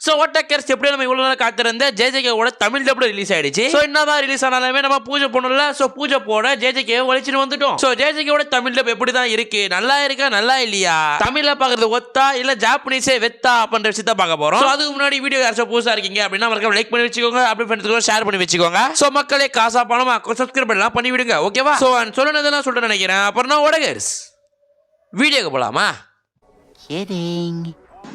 So ஓட்டக்கர்ஸ் எப்படி நம்ம இவ்வளவு நாள் காத்திருந்த ஜேஜேகேவோட தமிழ் டப்ல ரிலீஸ் ஆயிடுச்சு. சோ என்னதான் ரிலீஸ் ஆனாலுமே நம்ம பூஜை பண்ணல. சோ பூஜை போட ஜேஜேகே வலிச்சுட்டு வந்துட்டோம். சோ ஜேஜேகேவோட தமிழ் டப் எப்படி தான் இருக்கு, நல்லா இருக்கா நல்லா இல்லையா, தமிழ்ல பாக்குறது ஒத்தா இல்ல ஜாப்பனீஸே வெத்தா அப்படின்ற விஷயத்தை பார்க்க போறோம். சோ அதுக்கு முன்னாடி வீடியோ யாராச்சும் புதுசா இருக்கீங்க அப்படின்னா மறக்காம லைக் பண்ணி வச்சுக்கோங்க, அப்படி ஃப்ரெண்ட்ஸ்க்கு ஷேர் பண்ணி வச்சுக்கோங்க. சோ மக்களே காசா பணமா சப்ஸ்கிரைப் பண்ணலாம் பண்ணி விடுங்க, ஓகேவா? சோ சொல்லணும்னு சொல்லிட்டு நினைக்கிறேன். அப்புறம் ஓடகர்ஸ் வீடியோக்கு போலாமா?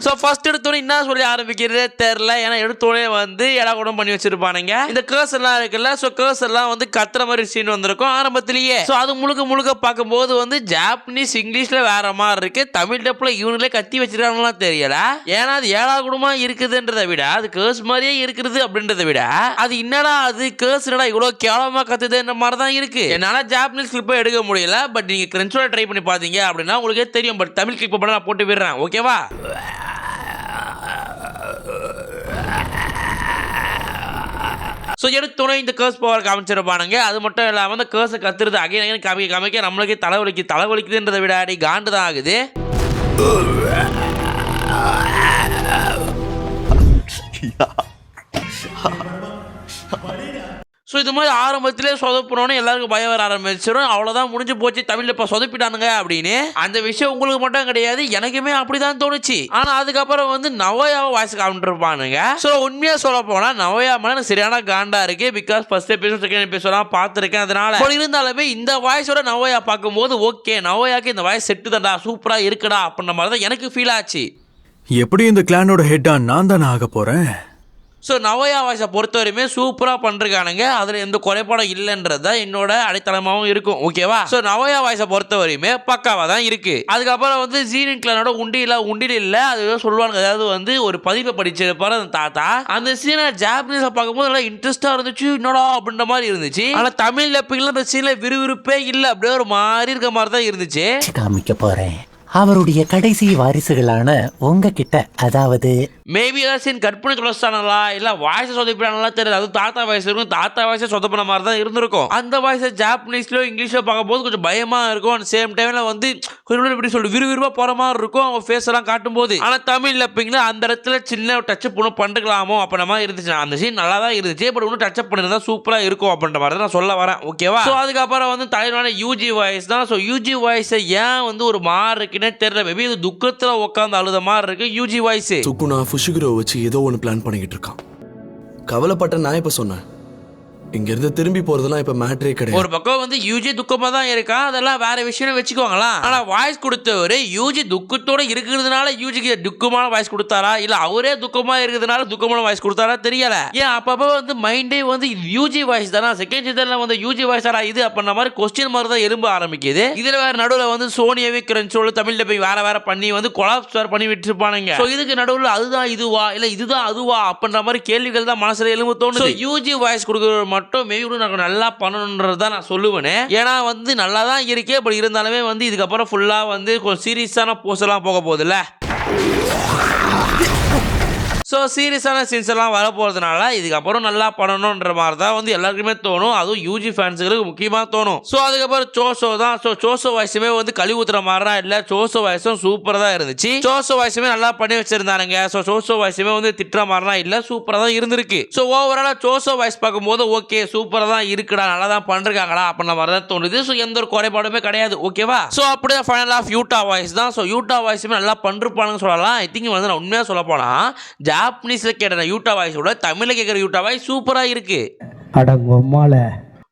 சோ ஃபர்ஸ்ட் எடுத்தோன்னே என்ன சொல்லி ஆரம்பிக்கிறது தெரியல. ஏன்னா எடுத்தோடனே வந்து எடாகுடம் பண்ணி வச்சிருப்பானுங்க. இந்த கேர்ஸ் எல்லாம் இருக்குல்ல, சோ கேர்ஸ் எல்லாம் வந்து கத்துற மாதிரி சீன் வந்திருக்கும் ஆரம்பத்திலேயே. சோ அது முழுக்க பார்க்கும்போது வந்து ஜாப்பனீஸ் இங்கிலீஷ்ல வேற மாதிரி இருக்கு. தமிழ் டப்ல இவங்களே கத்தி வச்சிருக்காங்கலாம் தெரியல. ஏன்னா அது ஏடாகுடமா இருக்குதுன்றதை விட அது கேர்ஸ் மாதிரியே இருக்குது அப்படின்றத விட அது என்னடா அது கேர்ஸ் என்னடா இவ்வளவு கேவலமா கத்துதுன்ற மாதிரி தான் இருக்கு. என்னால ஜாப்பனீஸ் கிளிப்பை எடுக்க முடியல. பட் நீங்க கிரெஞ்சோட ட்ரை பண்ணி பாத்தீங்க அப்படின்னா உங்களுக்கே தெரியும். பட் தமிழ் கிளிப்பை பண்ண நான் போட்டு விடுறேன், ஓகேவா? ஸோ எடுத்தோடனே இந்த கேர்ஸ் பவர் காமிச்சிருப்பானுங்க. அது மட்டும் இல்லாமல் அந்த கேர்ஸை கத்துறது அகைன் காமிக்க நம்மளுக்கு தலைவலிக்குதுன்றதை விட அடி காண்டு தான் ஆகுது. ஸோ இது மாதிரி ஆரம்பத்திலே சொதப்பினோன்னு எல்லாருக்கும் பயம் வர ஆரம்பிச்சிடும். அவ்வளோதான் முடிஞ்சு போச்சு, தமிழ்ல இப்போ சொதப்பிட்டானுங்க அப்படின்னு. அந்த விஷயம் உங்களுக்கு மட்டும் கிடையாது, எனக்குமே அப்படிதான் தோணுச்சு. ஆனால் அதுக்கப்புறம் வந்து நவோயாவை வாய்ஸ் காமிட்டிருப்பானுங்க. ஸோ உண்மையாக சொல்ல போனால் நவோயா மேலே எனக்கு சரியான காண்டா இருக்கு. பிகாஸ் ஃபர்ஸ்ட் எபிசோட் செகண்ட் எபிசோட்லாம் பார்த்துருக்கேன். அதனால இருந்தாலுமே இந்த வாய்ஸோட நவோயா பார்க்கும்போது ஓகே நவோயாக்கு இந்த வாய்ஸ் செட்டு தான்டா சூப்பராக இருக்குடா அப்படின்ற மாதிரி தான் எனக்கு ஃபீல் ஆச்சு. எப்படி இந்த கிளானோட ஹெட்டா நான் தானே ஆக போறேன். ஸோ நவோயா வாய்ஸை பொறுத்தவரையுமே சூப்பராக பண்ணிருக்கானுங்க. அதில் எந்த குறைபாடும் இல்லைன்றது தான் என்னோட அடைத்தளமாகவும் இருக்கும், ஓகேவா? ஸோ நவோயா வாய்ஸை பொறுத்தவரையுமே பக்காவாக தான் இருக்கு. அதுக்கப்புறம் வந்து ஜீனின் கிளானோட உண்டியில் இல்லை அது சொல்லுவாங்க. அதாவது வந்து ஒரு பதிப்பை படிச்சிருப்பாரு அந்த தாத்தா. அந்த சீனை ஜாப்பனீஸை பார்க்கும்போது நல்லா இன்ட்ரெஸ்டாக இருந்துச்சு, என்னடா அப்படின்ற மாதிரி இருந்துச்சு. ஆனால் தமிழ் எப்படிலாம் அந்த சீனில் விறுவிறுப்பே இல்லை, அப்படியே ஒரு மாதிரி இருக்க மாதிரி தான் இருந்துச்சு. காமிக்க போறேன் அவருடைய கடைசி வாரிசுகளான உங்ககிட்ட, அதாவது மேபி ஏதாச்சும் கற்பனை கிளஸ்தானங்களா இல்ல வாய்ஸை சொதப்பினாங்களா தெரியல. அது தாத்தா வாய்ஸ் இருக்கும், தாத்தா வாய்ஸை சொதப்பின மாதிரி தான் இருந்திருக்கும். அந்த வாய்ஸை ஜாப்பனீஸ்லயோ இங்கிலீஷ்லோ பார்க்கும்போது கொஞ்சம் பயமா இருக்கும். அந்த சேம் டைம்ல வந்து கொஞ்சம் இப்படி சொல்லி விறுவிறுப்பா போற மாதிரி இருக்கும் அவங்க ஃபேஸ் எல்லாம் காட்டும் போது. ஆனா தமிழ்ல எப்பீங்களா அந்த இடத்துல சின்ன டச் அப் பண்ணிக்கலாமோ அப்படின்ற மாதிரி இருந்துச்சு. அந்த சீன் நல்லா தான் இருந்துச்சு. பட் இன்னும் டச் அப் பண்ணிருந்தா சூப்பரா இருக்கும் அப்படின்ற மாதிரி தான் நான் சொல்ல வரேன், ஓகேவா? ஸோ அதுக்கப்புறம் வந்து தலைவரான யூஜி வாய்ஸ் தான். ஸோ யூஜி வாய்ஸை ஏன் வந்து ஒரு மாறு இருக்குன்னே தெரியல. மேபி இது துக்கத்துல உட்காந்து அழுத மாதிரி இருக்கு யூஜி வாய்ஸ். ஃபுஷிகுரோ வச்சு ஏதோ ஒன்று பிளான் பண்ணிக்கிட்டு இருக்கான். கவலைப்பட்ட நான் இப்ப சொன்னேன், இங்க இருந்து திரும்பி போறதெல்லாம் இப்ப மேட்டரே கிடையாது. ஒரு பக்கம் வந்து யூஜி துக்கமா தான் இருக்கா, அதெல்லாம் வேற விஷயம் வச்சுக்கோங்களா. ஆனா வாய்ஸ் கொடுத்தவரு யூஜி துக்கத்தோட இருக்கிறதுனால யூஜிக்கு துக்கமான வாய்ஸ் கொடுத்தாரா இல்ல அவரே துக்கமா இருக்கிறதுனால துக்கமான வாய்ஸ் கொடுத்தாரா தெரியல. ஏன் அப்பப்ப வந்து மைண்டே வந்து யூஜி வாய்ஸ் தானா, செகண்ட் சீசன்ல வந்து யூஜி வாய்ஸ் ஆரா இது அப்படின்ற மாதிரி கொஸ்டின் மாதிரி தான் எழும்ப ஆரம்பிக்குது. இதுல வேற நடுவுல வந்து சோனியாவே கிரன்சோல் தமிழ்ல போய் வேற பண்ணி வந்து கொலாப்ஸ் வேற பண்ணி விட்டுருப்பானுங்க. சோ இதுக்கு நடுவுல அதுதான் இதுவா இல்ல இதுதான் அதுவா அப்படின்ற மாதிரி கேள்விகள் தான் மனசுல எழும்ப தோணுது. யூஜி வாய்ஸ் கொடுக்குற மட்டும் மேபி நல்லா பண்ணணும்ன்றத நான் சொல்லுவேனே. ஏன்னா வந்து நல்லா தான் இருக்கே, பட் இருந்தாலுமே வந்து இதுக்கப்புறம் ஃபுல்லா வந்து கொஞ்சம் சீரியஸான போஸ்ட் எல்லாம் போக போகுதுல்ல. ஸோ சீரியஸான சீன்ஸ் எல்லாம் வர போகிறதுனால இதுக்கப்புறம் நல்லா பண்ணணுன்ற மாதிரி தான் வந்து எல்லாருக்குமே தோணும். அதுவும் யூஜி ஃபேன்ஸுகளுக்கு முக்கியமாக தோணும். ஸோ அதுக்கப்புறம் சோசோ தான். ஸோ சோசோ வாய்ஸுமே வந்து கழி ஊத்துற மாதிரிலாம் இல்லை, சோசோ வாய்ஸும் சூப்பராக தான் இருந்துச்சு. சோசோ வாய்ஸுமே நல்லா பண்ணி வச்சிருந்தானுங்க. ஸோ சோசோ வாய்ஸுமே வந்து திட்டுற மாதிரிலாம் இல்லை, சூப்பராக தான் இருந்திருக்கு. ஸோ ஓவராலாக சோசோ வாய்ஸ் பார்க்கும்போது ஓகே சூப்பராக தான் இருக்குடா, நல்லா தான் பண்ணிருக்காங்களா அப்படின்ற மாதிரி தான் தோணுது. ஸோ எந்த ஒரு குறைபாடுமே கிடையாது, ஓகேவா? ஸோ அப்படியே ஃபைனல் ஆஃப் யூட்டா வாய்ஸ் தான். ஸோ யூட்டா வாய்ஸுமே நல்லா பண்ணிருப்பானுன்னு சொல்லலாம். ஐ திங்க் வந்து நான் உண்மையாக சொல்ல போனால் ஜாப்பனீஸ்ல கேட்ட யூட்டா வாய்ஸோட தமிழ்ல கேட்குற யூட்டா வாய்ஸ் சூப்பரா இருக்கு.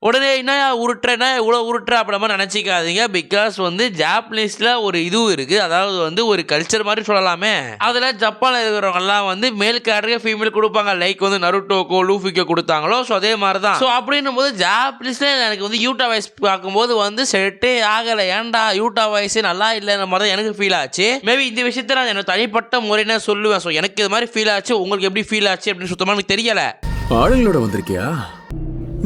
உடனே என்ன உருட்டுறேன்னா இவ்வளோ உருட்டுற அப்படின்ற மாதிரி நினச்சிக்காதீங்க. பிகாஸ் வந்து ஜாப்பனீஸில் ஒரு இதுவும் இருக்குது, அதாவது வந்து ஒரு கல்ச்சர் மாதிரி சொல்லலாமே. அதில் ஜப்பானில் இருக்கிறவங்கலாம் வந்து மேல் கேரக்டருக்கு ஃபீமேல் கொடுப்பாங்க. லைக் வந்து நருட்டோக்கோ லூஃபிக்கோ கொடுத்தாங்களோ, ஸோ அதே மாதிரி தான். ஸோ அப்படின்னும் போது ஜாப்பனீஸில் எனக்கு வந்து யூட்டா வாய்ஸ் பார்க்கும்போது வந்து செட்டே ஆகலை. ஏன்டா யூட்டா வாய்ஸே நல்லா இல்லைன்ற மாதிரி தான் எனக்கு ஃபீல் ஆச்சு. மேபி இந்த விஷயத்தை நான் என்னோட தனிப்பட்ட முறையினா சொல்லுவேன். ஸோ எனக்கு இது மாதிரி ஃபீல் ஆச்சு, உங்களுக்கு எப்படி ஃபீல் ஆச்சு அப்படின்னு சுத்தமாக எனக்கு தெரியலை. ஆளுங்களோட வந்திருக்கியா?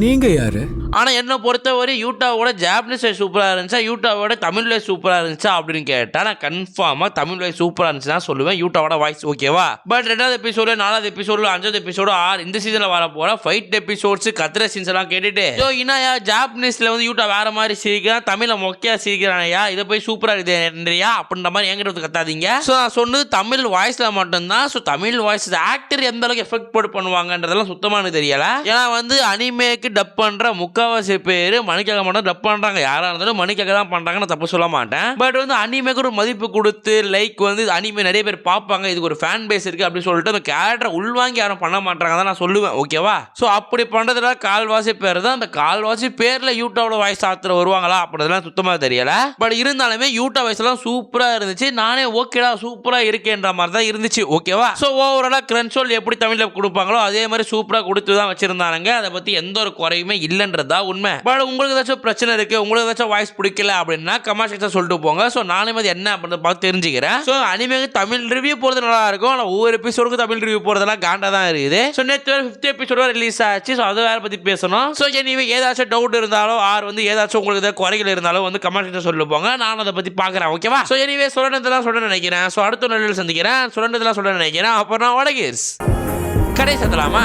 நீங்க யாரு? ஆனா என்ன பொறுத்தவரை யூட்டாவோட ஜாப்பனீஸ் வாய்ஸ் சூப்பரா இருந்துச்சா யூட்டாவோட தமிழ் வாய்ஸ் சூப்பரா இருந்துச்சா அப்படின்னு கேட்டா நான் கன்ஃபார்மா தமிழ் வாய்ஸ் சூப்பரா இருந்துச்சுன்னா சொல்லுவேன் யூட்டாவோட வாய்ஸ். ஓகேவா? பட் 2வது எபிசோடு 4வது எபிசோடு 5வது எபிசோடு 6 இந்த சீசன்ல வர போற ஃபைட் எபிசோட்ஸ் கத்திர சீன்ஸ் எல்லாம் கேட்டுட்டு இனாயா ஜாப்பனீஸ்ல வந்து யூட்டா வேற மாதிரி சிரிக்கிறான், தமிழ்ல மொக்கையா சிரிக்கிறானையா, இதை போய் சூப்பரா இருக்குதுயா அப்படின்ற மாதிரி என்கிட்ட வந்து கத்தாதீங்க. ஸோ நான் சொன்னது தமிழ் வாய்ஸ்ல மட்டும்தான். ஸோ தமிழ் வாய்ஸ் ஆக்டர் எந்த அளவுக்கு எஃபெக்ட் போட்டு பண்ணுவாங்கன்றதெல்லாம் சுத்தமான தெரியல. ஏன்னா வந்து அனிமேக்கு டப் பண்ற முக்காவாசி பேர் மணிக்காக மட்டும் டப் பண்றாங்க. யாரா இருந்தாலும் மணிக்காக தான் பண்றாங்கன்னு தப்பு சொல்ல மாட்டேன். பட் வந்து அனிமேக்கு ஒரு மதிப்பு கொடுத்து லைக் வந்து அனிமே நிறைய பேர் பார்ப்பாங்க, இதுக்கு ஒரு ஃபேன் பேஸ் இருக்கு அப்படின்னு சொல்லிட்டு அந்த கேரக்டரை உள்வாங்கி யாரும் பண்ண மாட்டாங்க தான் நான் சொல்லுவேன். ஓகேவா? ஸோ அப்படி பண்றதுல கால்வாசி பேர் தான். அந்த கால்வாசி பேர்ல யூட்டாவோட வாய்ஸ் ஆத்திர வருவாங்களா அப்படின்றதுலாம் சுத்தமாக தெரியல. பட் இருந்தாலுமே யூட்டா வாய்ஸ் எல்லாம் சூப்பரா இருந்துச்சு. நானே ஓகேடா சூப்பரா இருக்கேன்ற மாதிரி தான் இருந்துச்சு. ஓகேவா? ஸோ ஓவராலா கிரன்சோல் எப்படி தமிழ்ல கொடுப்பாங்களோ அதே மாதிரி சூப்பரா கொடுத்து தான் வச்சிருந்தாங்க. அதை பத்தி எந்த ஒரு குறையுமே இல்லைன்றதா உண்மை. பட் உங்களுக்கு ஏதாச்சும் பிரச்சனை இருக்கு, உங்களுக்கு ஏதாச்சும் வாய்ஸ் பிடிக்கல அப்படின்னா கமெண்ட் செக்ஷன் சொல்லிட்டு போங்க. ஸோ நானே அது என்ன அப்படின்னு பார்த்து தெரிஞ்சுக்கிறேன். ஸோ அனிமேக்கு தமிழ் ரிவ்யூ போறது நல்லா இருக்கும். ஆனால் ஒவ்வொரு எபிசோடுக்கு தமிழ் ரிவ்யூ போறதெல்லாம் காண்டா தான் இருக்குது. ஸோ நேற்று 5th எபிசோட ரிலீஸ் ஆச்சு. ஸோ அதை வேற பத்தி பேசணும். ஸோ எனிவே ஏதாச்சும் டவுட் இருந்தாலும் ஆர் வந்து ஏதாச்சும் உங்களுக்கு ஏதாவது குறைகள் இருந்தாலும் வந்து கமெண்ட் செக்ஷன் சொல்லி போங்க. நான் அதை பத்தி பார்க்குறேன். ஓகேவா? ஸோ எனிவே சொல்றதெல்லாம் சொல்ல நினைக்கிறேன். ஸோ அடுத்த நாளில் சந்திக்கிறேன். சொல்றதெல்லாம் சொல்ல நினைக்கிறேன். அப்புறம் நான் வடகேஸ் கடை சத்தலாமா?